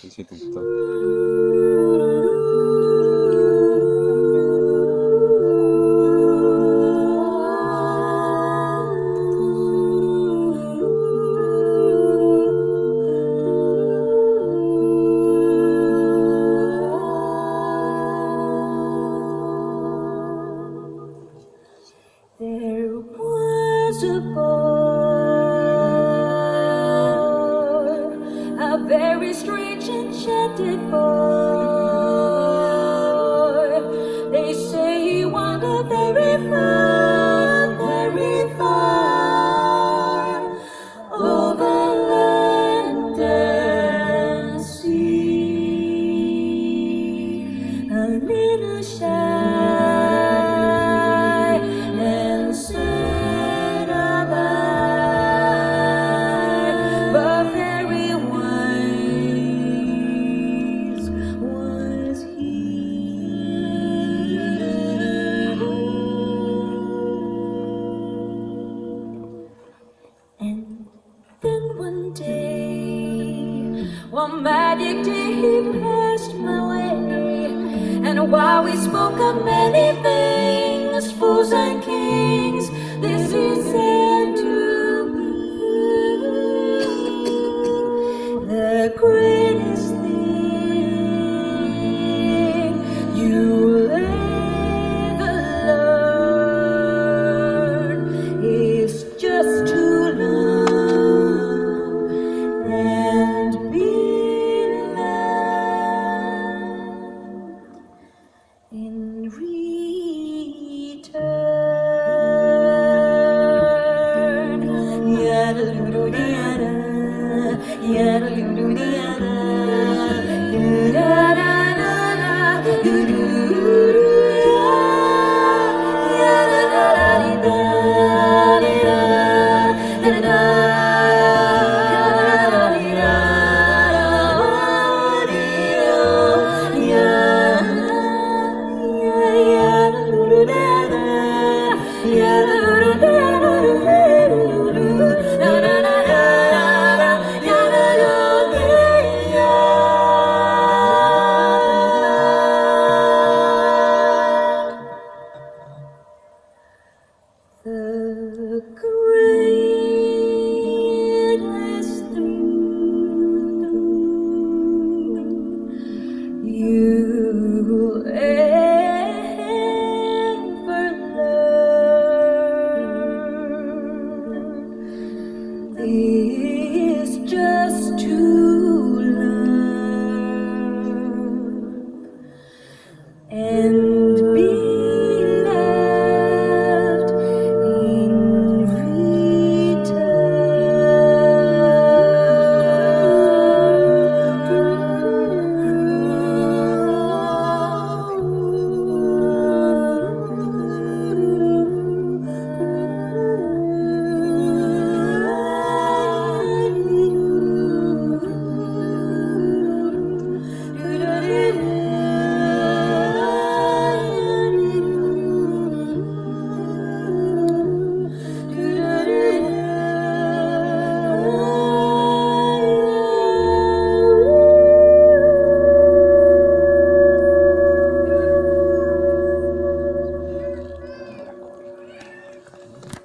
qualsiasi tutto. There was a boy, a very strange enchanted boy. They say he wandered very far, over land and sea. A little shy and sad of eye, but very wise was he. And then one day, one magic day, he passed my way. And while we spoke of many things, fools and kings, this he said.